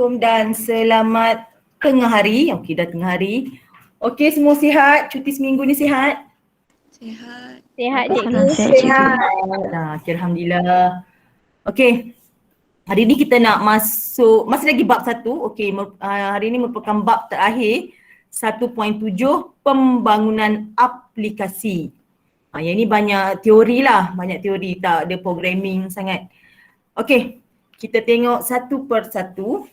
Assalamualaikum dan selamat tengah hari. Okey, dah tengah hari. Okey, semua sihat? Cuti seminggu ni sihat? Sihat. Sihat cikgu. Sihat. Nah, alhamdulillah. Okey. Hari ni kita nak masuk, masih lagi bab 1. Okey, hari ni merupakan bab terakhir 1.7 pembangunan aplikasi. Yang ni banyak teori lah, tak ada programming sangat. Okey, kita tengok satu persatu.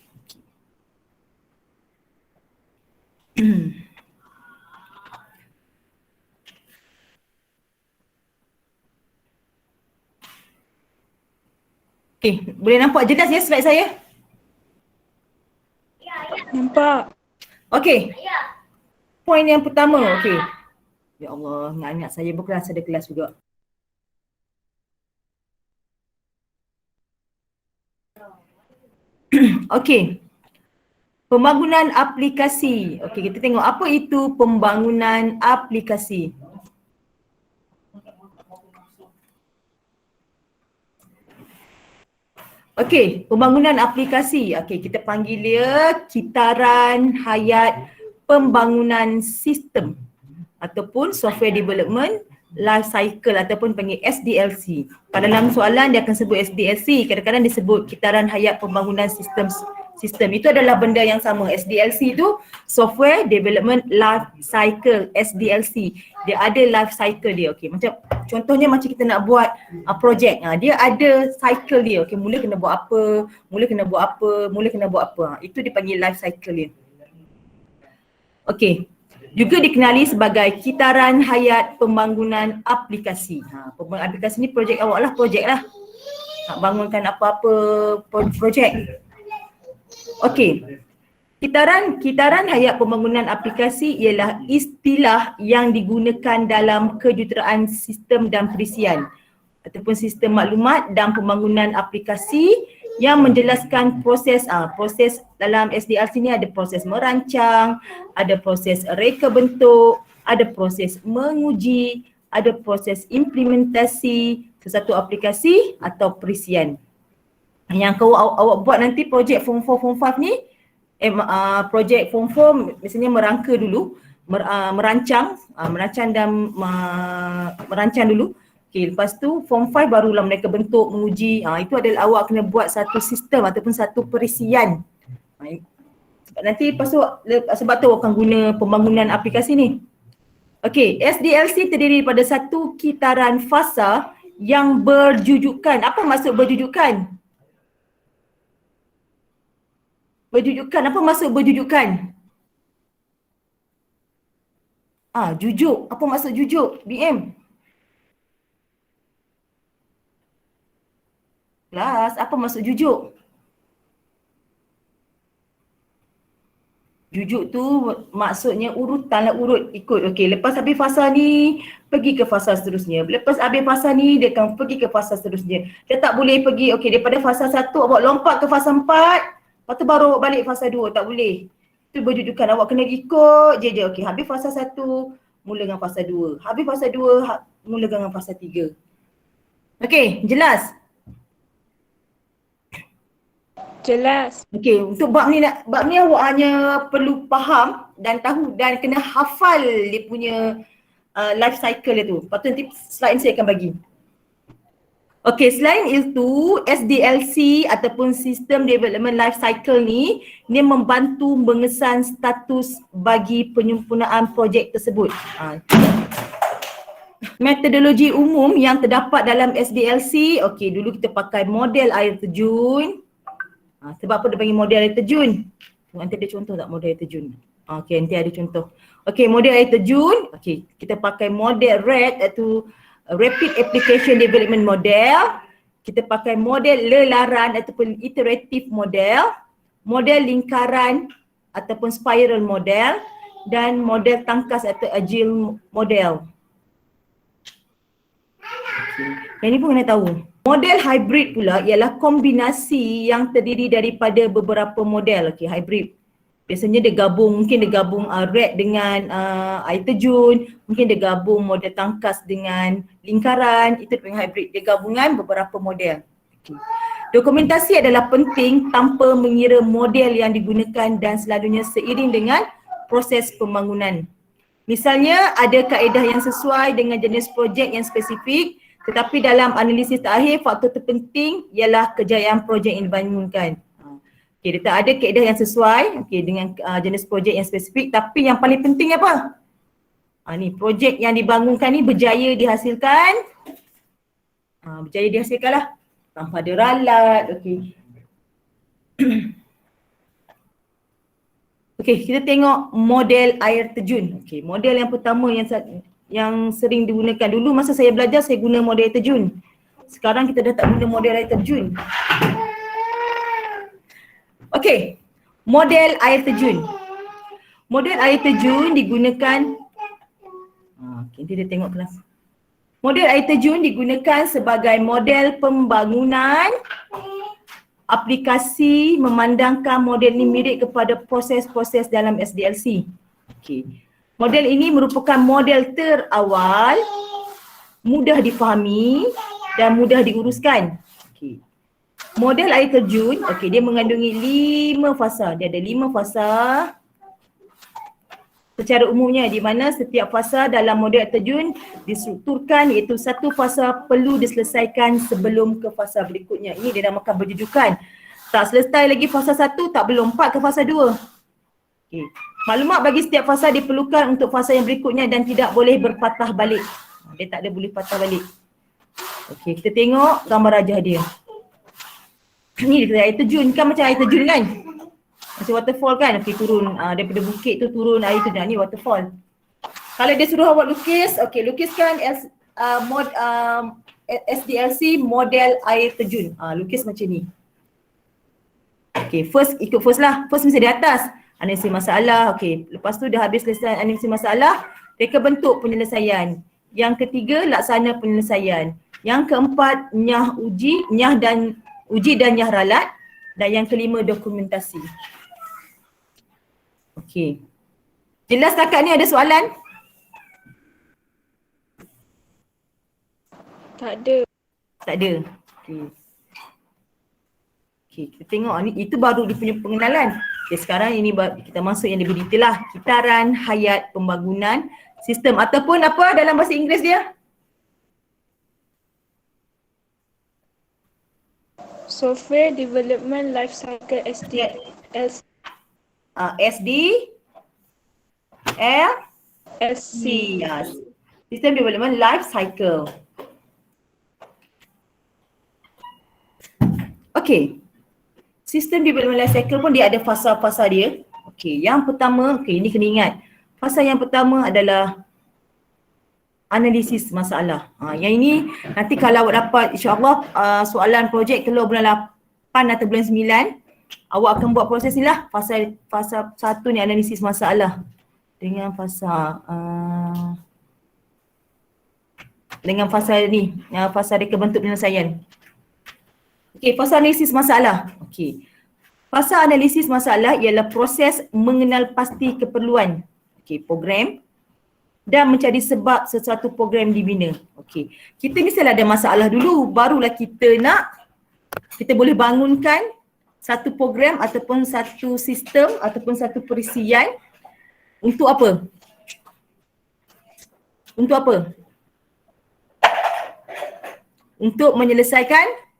Okey, boleh nampak jelas ya slide saya? Nampak. Okey. Poin yang pertama, okey. Ya Allah, anak saya berkelas ada kelas juga. Okey. Pembangunan aplikasi. Okey, kita tengok apa itu pembangunan aplikasi. Okey, pembangunan aplikasi. Okey, kita panggil dia kitaran hayat pembangunan sistem ataupun software development life cycle ataupun panggil SDLC. Pada dalam soalan dia akan sebut SDLC, kadang-kadang disebut kitaran hayat pembangunan sistem. Itu adalah benda yang sama. SDLC tu software development life cycle, SDLC. Dia ada life cycle dia. Okey, macam contohnya macam kita nak buat projek. Dia ada cycle dia. Okey, mula kena buat apa, mula kena buat apa. Itu dipanggil life cycle dia. Okey. Juga dikenali sebagai kitaran hayat pembangunan aplikasi. Pembangunan aplikasi ni projek awak lah, Nak bangunkan apa-apa projek. Okey. Kitaran hayat pembangunan aplikasi ialah istilah yang digunakan dalam kejuruteraan sistem dan perisian ataupun sistem maklumat dan pembangunan aplikasi yang menjelaskan proses dalam SDLC ni ada proses merancang, ada proses reka bentuk, ada proses menguji, ada proses implementasi sesuatu aplikasi atau perisian. Yang awak buat nanti projek form 4, form 5 ni, projek form 4 biasanya merangka dulu, merancang dulu. Okey, lepas tu form 5 barulah mereka bentuk, menguji. Itu adalah awak kena buat satu sistem ataupun satu perisian. Sebab nanti lepas tu, sebab tu awak akan guna pembangunan aplikasi ni. Okey, SDLC terdiri daripada satu kitaran fasa yang berjujukan. Apa maksud berjujukan? Apa maksud berjujukan? Jujuk. Apa maksud jujuk? BM? Kelas, apa maksud jujuk? Jujuk tu maksudnya urutan lah, urut ikut. Okey, lepas habis fasa ni pergi ke fasa seterusnya. Lepas habis fasa ni dia akan pergi ke fasa seterusnya. Dia tak boleh pergi, okey, daripada fasa 1 awak lompat ke fasa 4, lepas tu baru awak balik fasa 2, tak boleh. Itu berjujukan, awak kena ikut je. Okey, habis fasa 1 mula dengan fasa 2. Habis fasa 2 mula dengan fasa 3. Okey, jelas? Jelas. Okey, untuk bab ni awak hanya perlu faham dan tahu dan kena hafal dia punya life cycle dia tu. Lepas tu nanti slide ni saya akan bagi. Okey, selain itu SDLC ataupun System Development Life Cycle ni dia membantu mengesan status bagi penyempurnaan projek tersebut. Metodologi umum yang terdapat dalam SDLC, okey, dulu kita pakai model air terjun. Sebab apa dia panggil model air terjun? Nanti ada contoh tak model air terjun? Okey, nanti ada contoh. Okey, model air terjun. Okey, kita pakai model RAD iaitu Rapid Application Development Model. Kita pakai model lelaran ataupun iterative model, model lingkaran ataupun spiral model dan model tangkas atau agile model. Yang ni pun kena tahu. Model hybrid pula ialah kombinasi yang terdiri daripada beberapa model. Okey, hybrid. Biasanya dia gabung, mungkin dia gabung RAD dengan air terjun, mungkin dia gabung model tangkas dengan lingkaran, itu dengan hybrid. Dia gabungan beberapa model. Okay. Dokumentasi adalah penting tanpa mengira model yang digunakan dan selalunya seiring dengan proses pembangunan. Misalnya ada kaedah yang sesuai dengan jenis projek yang spesifik, tetapi dalam analisis terakhir faktor terpenting ialah kejayaan projek yang dibangunkan. Okey, dia tak ada kaedah yang sesuai dengan jenis projek yang spesifik, tapi yang paling penting apa? Ni projek yang dibangunkan ni berjaya dihasilkan. Berjaya dihasilkanlah tanpa ada ralat. Okey. Okey, kita tengok model air terjun. Okey, model yang pertama yang sering digunakan. Dulu masa saya belajar saya guna model air terjun. Sekarang kita dah tak guna model air terjun. Okey, model air terjun. Model air terjun digunakan nanti dia tengok kelas. Model air terjun digunakan sebagai model pembangunan aplikasi memandangkan model ini mirip kepada proses-proses dalam SDLC. Okey. Model ini merupakan model terawal, mudah difahami dan mudah diuruskan. Okey. Model air terjun, dia mengandungi 5 fasa. Dia ada 5 fasa. Secara umumnya di mana setiap fasa dalam model air terjun distrukturkan iaitu satu fasa perlu diselesaikan sebelum ke fasa berikutnya. Ini dinamakan berjujukan. Tak selesai lagi fasa 1 tak boleh lompat ke fasa 2. Okay. Maklumat bagi setiap fasa diperlukan untuk fasa yang berikutnya dan tidak boleh berpatah balik. Dia tak ada boleh patah balik. Okey, kita tengok gambar rajah dia. Ni dia air terjun kan, macam air terjun kan? Macam waterfall kan, turun daripada bukit tu turun air tu, ni waterfall. Kalau dia suruh awak lukis, lukiskan SDLC model air terjun. Lukis macam ni. Ikut first lah. First mesti di atas. Analisis masalah. Lepas tu dah habis selesai analisis masalah, reka bentuk penyelesaian. Yang ketiga, laksana penyelesaian. Yang keempat, uji dan nyah ralat. Dan yang kelima, dokumentasi. Okey. Jelas setakat ni ada soalan? Tak ada. Tak ada. Okey, kita tengok ni, itu baru dia punya pengenalan. Sekarang ini kita masuk yang lebih detail lah. Kitaran hayat pembangunan sistem ataupun apa dalam bahasa Inggeris dia? Software Development Life Cycle SDLC. SDLC. Yes. System Development Life Cycle. Okey. System Development Life Cycle pun dia ada fasa-fasa dia. Okey, yang pertama, ini kena ingat. Fasa yang pertama adalah analisis masalah. Yang ini nanti kalau awak dapat insya-Allah soalan projek keluar bulan 8 atau bulan 9, awak akan buat proses ni lah. Fasa 1 ni analisis masalah. Dengan fasa ni, fasa reka bentuk penyelesaian. Okey, fasa analisis masalah. Okey. Fasa analisis masalah ialah proses mengenal pasti keperluan program dan mencari sebab sesuatu program dibina. Okey. Kita mestilah ada masalah dulu, barulah kita boleh bangunkan satu program ataupun satu sistem ataupun satu perisian untuk apa? Untuk apa? Untuk menyelesaikan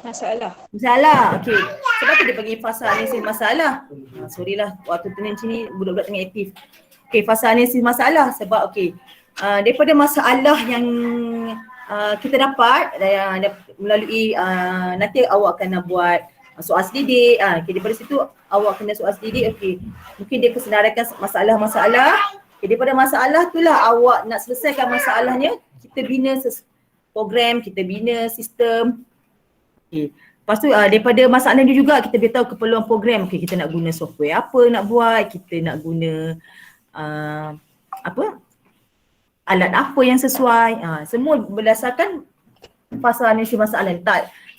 Masalah. Okey. Sebab tu dia bagi fasa analisis masalah. Sorry lah, waktu tu macam ni budak-budak tengah aktif. Okey, fasa analisis masalah sebab daripada masalah yang kita dapat melalui nanti awak kena buat soal selidik. Daripada situ awak kena soal selidik. Mungkin dia kesenaraikan masalah-masalah. Daripada masalah tu lah awak nak selesaikan masalahnya, kita bina program, kita bina sistem. Lepas tu daripada masalah ni juga kita beritahu keperluan program. Kita nak guna software apa nak buat, kita nak guna alat apa yang sesuai. Semua berdasarkan fasa analisis masalah.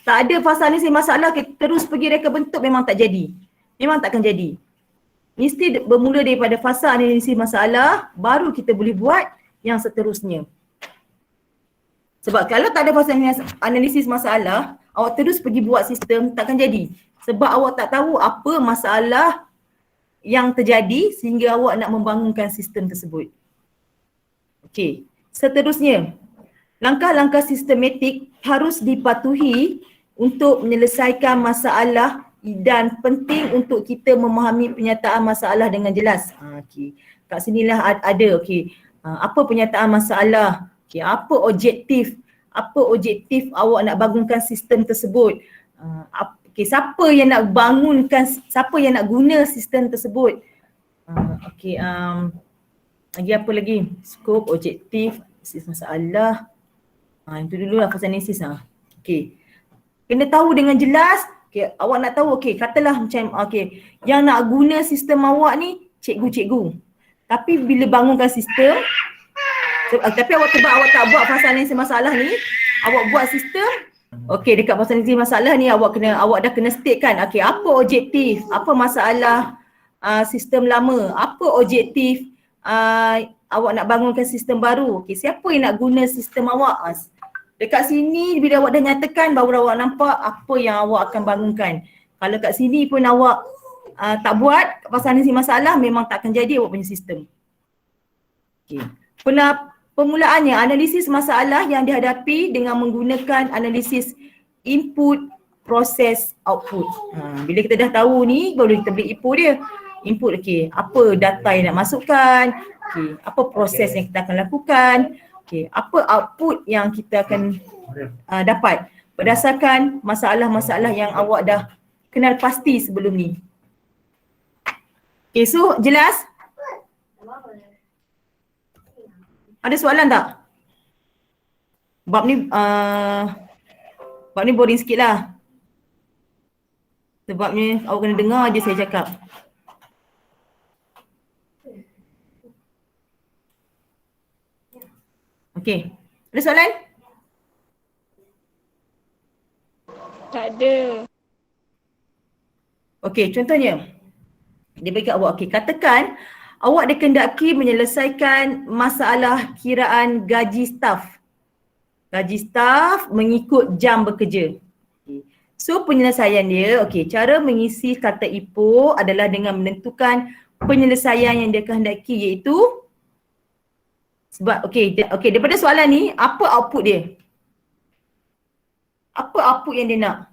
Tak ada fasa analisis masalah kita terus pergi reka bentuk, memang tak jadi. Memang takkan jadi. Mesti bermula daripada fasa analisis masalah, baru kita boleh buat yang seterusnya. Sebab kalau tak ada fasa analisis masalah, awak terus pergi buat sistem, takkan jadi. Sebab awak tak tahu apa masalah yang terjadi sehingga awak nak membangunkan sistem tersebut. Okey, seterusnya, langkah-langkah sistematik harus dipatuhi untuk menyelesaikan masalah dan penting untuk kita memahami penyataan masalah dengan jelas. Okey, kat sinilah ada okey. Apa penyataan masalah? Okey, apa objektif? Apa objektif awak nak bangunkan sistem tersebut? Okey, siapa yang nak bangunkan, siapa yang nak guna sistem tersebut? Okey, lagi apa lagi? Skop, objektif, analisis masalah. Itu dulu lah fasa analisis. Okey. Kena tahu dengan jelas. Okey, awak nak tahu, okey, katalah macam okey, yang nak guna sistem awak ni cikgu-cikgu. Tapi bila bangunkan sistem, tapi awak tebak awak tak buat fasa analisis masalah ni, awak buat sistem. Okey, dekat fasa analisis masalah ni awak dah kena state kan, okey, apa objektif, apa masalah sistem lama, apa objektif awak nak bangunkan sistem baru. Okey, siapa yang nak guna sistem awak? Dekat sini bila awak dah nyatakan baru awak nampak apa yang awak akan bangunkan. Kalau kat sini pun awak tak buat pasal analisis masalah, memang tak akan jadi awak punya sistem. Okey. Permulaannya analisis masalah yang dihadapi dengan menggunakan analisis input, proses, output. Bila kita dah tahu ni baru kita beri input dia. Input, okey, apa data yang nak masukkan, okey, apa proses yang kita akan lakukan, okey, apa output yang kita akan dapat berdasarkan masalah-masalah yang awak dah kenal pasti sebelum ni. Okey, so jelas? Ada soalan tak? Bab ni boring sikit lah. Sebabnya awak kena dengar je saya cakap. Okey, ada soalan? Tak ada. Okey, contohnya dia bagi kat awak, okey, katakan awak dikendaki menyelesaikan masalah kiraan gaji staf. Gaji staf mengikut jam bekerja. Okay. So penyelesaian dia, okey, cara mengisi kata Ipoh adalah dengan menentukan penyelesaian yang dia kehendaki, iaitu sebab okey daripada soalan ni, apa output dia? Apa output yang dia nak?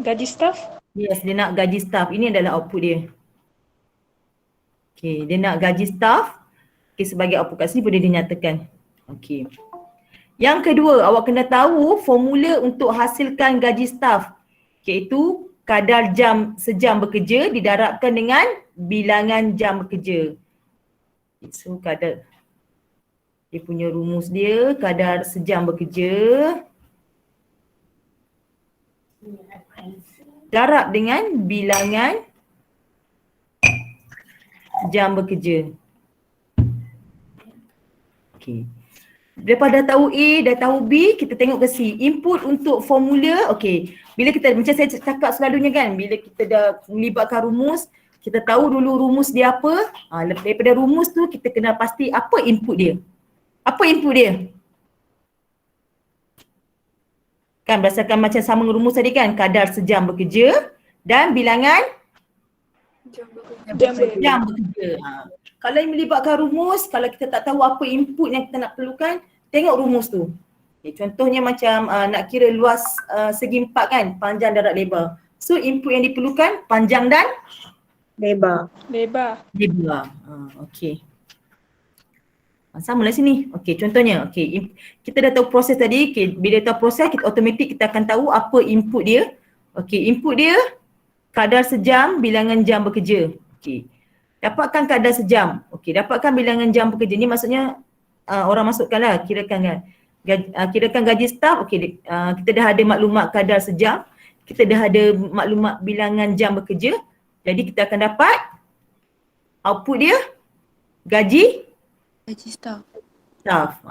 Gaji staf? Yes, dia nak gaji staf. Ini adalah output dia. Okey, dia nak gaji staf. Okey, sebagai output kat sini boleh dinyatakan. Okey. Yang kedua, awak kena tahu formula untuk hasilkan gaji staf, iaitu kadar jam sejam bekerja didarabkan dengan bilangan jam bekerja. So kadar, dia punya rumus dia, kadar sejam bekerja darab dengan bilangan jam bekerja. Okey. Lepas dah tahu A, dah tahu B, kita tengok ke C. Input untuk formula, okey. Bila kita, macam saya cakap selalunya kan, bila kita dah melibatkan rumus, kita tahu dulu rumus dia apa. Daripada rumus tu kita kena pasti apa input dia. Apa input dia? Kan berdasarkan macam sama rumus tadi kan, kadar sejam bekerja dan bilangan jam bekerja. Kalau yang melibatkan rumus, kalau kita tak tahu apa input yang kita nak perlukan, tengok rumus tu. Okay, contohnya macam nak kira luas segi empat kan, panjang, darat, lebar. So input yang diperlukan panjang dan Lebar. Lebar. Okey. Sama lah sini. Okey, contohnya, okey, kita dah tahu proses tadi. Okey, bila tahu proses, kita automatik kita akan tahu apa input dia. Okey, input dia kadar sejam, bilangan jam bekerja. Okey. Dapatkan kadar sejam. Okey, dapatkan bilangan jam bekerja. Ni maksudnya orang masukkanlah, kirakan kan. Kirakan gaji staf. Okey, kita dah ada maklumat kadar sejam. Kita dah ada maklumat bilangan jam bekerja. Jadi kita akan dapat output dia gaji Staf. staf.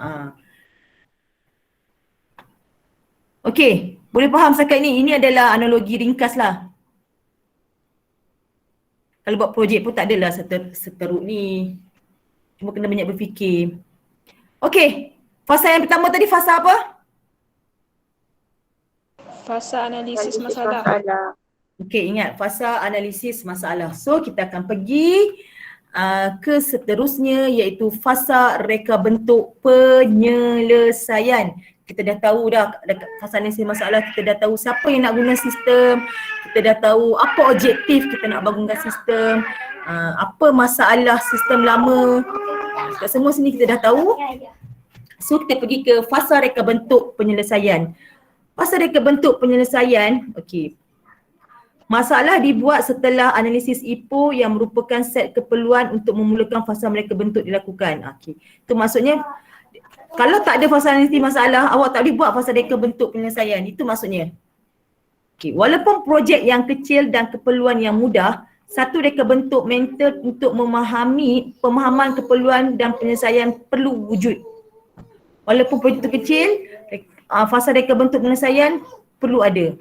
Okey, boleh faham setakat ni? Ini adalah analogi ringkas lah. Kalau buat projek pun tak adalah seteruk ni. Cuma kena banyak berfikir. Okey, fasa yang pertama tadi fasa apa? Fasa analisis masalah. Okey, ingat fasa analisis masalah. So kita akan pergi ke seterusnya iaitu fasa reka bentuk penyelesaian. Kita dah tahu dah dekat fasa analisis masalah, kita dah tahu siapa yang nak guna sistem, kita dah tahu apa objektif kita nak bangunkan sistem, apa masalah sistem lama. Kat semua sini kita dah tahu. So kita pergi ke fasa reka bentuk penyelesaian. Fasa reka bentuk penyelesaian, okey. Masalah dibuat setelah analisis IPO yang merupakan set keperluan untuk memulakan fasa mereka bentuk dilakukan. Okey. Itu maksudnya kalau tak ada fasa analisis masalah, awak tak boleh buat fasa reka bentuk penyelesaian. Itu maksudnya. Okey, walaupun projek yang kecil dan keperluan yang mudah, satu reka bentuk mental untuk memahami pemahaman keperluan dan penyelesaian perlu wujud. Walaupun projek itu kecil, fasa reka bentuk penyelesaian perlu ada.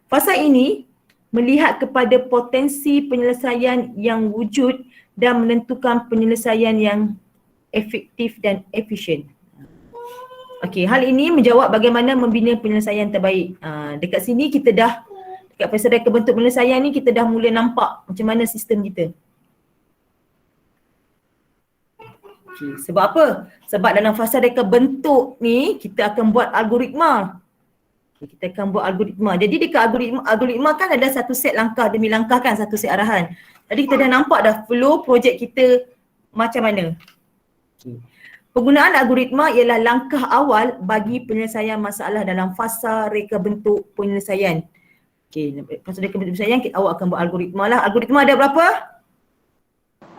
Fasa ini melihat kepada potensi penyelesaian yang wujud dan menentukan penyelesaian yang efektif dan efisien. Okey, hal ini menjawab bagaimana membina penyelesaian terbaik. Dekat sini kita dah, dekat fasa reka bentuk penyelesaian ni kita dah mula nampak macam mana sistem kita. Okay, sebab apa? Sebab dalam fasa reka bentuk ni kita akan buat algoritma. Okay, kita akan buat algoritma. Jadi dekat algoritma kan ada satu set langkah demi langkah kan, satu set arahan. Tadi kita dah nampak dah flow projek kita macam mana. Okay. Penggunaan algoritma ialah langkah awal bagi penyelesaian masalah dalam fasa reka bentuk penyelesaian. Okay, fasa reka bentuk penyelesaian awak akan buat algoritma lah. Algoritma ada berapa?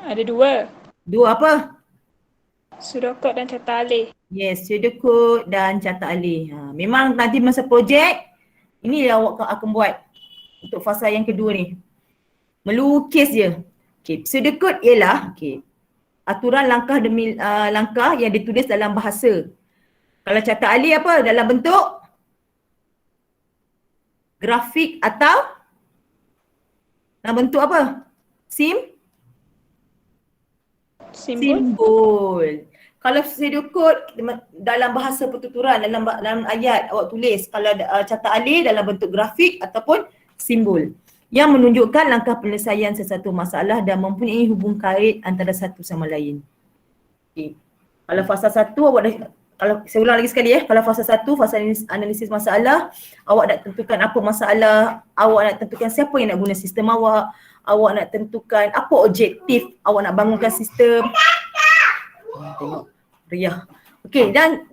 Ada 2. 2 apa? Pseudocode dan carta alih. Yes, pseudocode dan carta alih. Memang nanti masa projek, ini yang awak akan buat untuk fasa yang kedua ni. Melukis je. Okay, pseudocode ialah aturan langkah demi langkah yang ditulis dalam bahasa. Kalau carta alih apa? Dalam bentuk grafik atau dalam bentuk apa? Simbol. Kalau pseudocode dalam bahasa pertuturan, dalam ayat awak tulis. Kalau carta alih dalam bentuk grafik ataupun simbol yang menunjukkan langkah penyelesaian sesuatu masalah dan mempunyai hubung kait antara satu sama lain. Okay. Kalau fasa 1 awak dah, kalau saya ulang lagi sekali kalau fasa 1, fasa analisis masalah, awak nak tentukan apa masalah, awak nak tentukan siapa yang nak guna sistem awak nak tentukan apa objektif awak nak bangunkan sistem. Tengok Riah. Okey, dan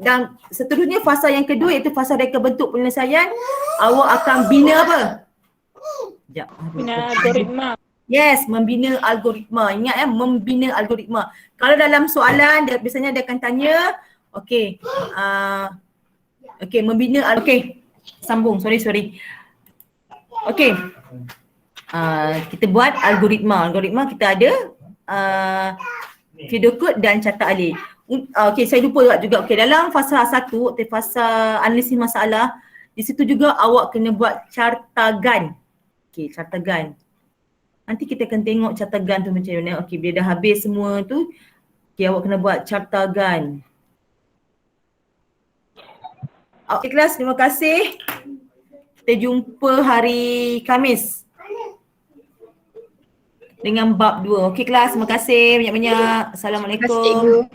seterusnya fasa yang kedua iaitu fasa reka bentuk penyelesaian. Awak akan bina apa? Sekejap. Bina algoritma. Yes, membina algoritma. Ingat membina algoritma. Kalau dalam soalan dia biasanya dia akan tanya, okey, membina sambung. Sorry. Okey. Kita buat algoritma. Algoritma kita ada pseudocode dan carta alih. Okey, saya lupa juga. Okey, dalam fasa 1, fasa analisis masalah, di situ juga awak kena buat carta GAN. Okey, carta GAN. Nanti kita akan tengok carta GAN tu macam mana. Okey, bila dah habis semua tu, okey, awak kena buat carta GAN. Okey kelas, terima kasih. Kita jumpa hari Khamis dengan bab 2. Okey kelas, terima kasih banyak-banyak. Assalamualaikum.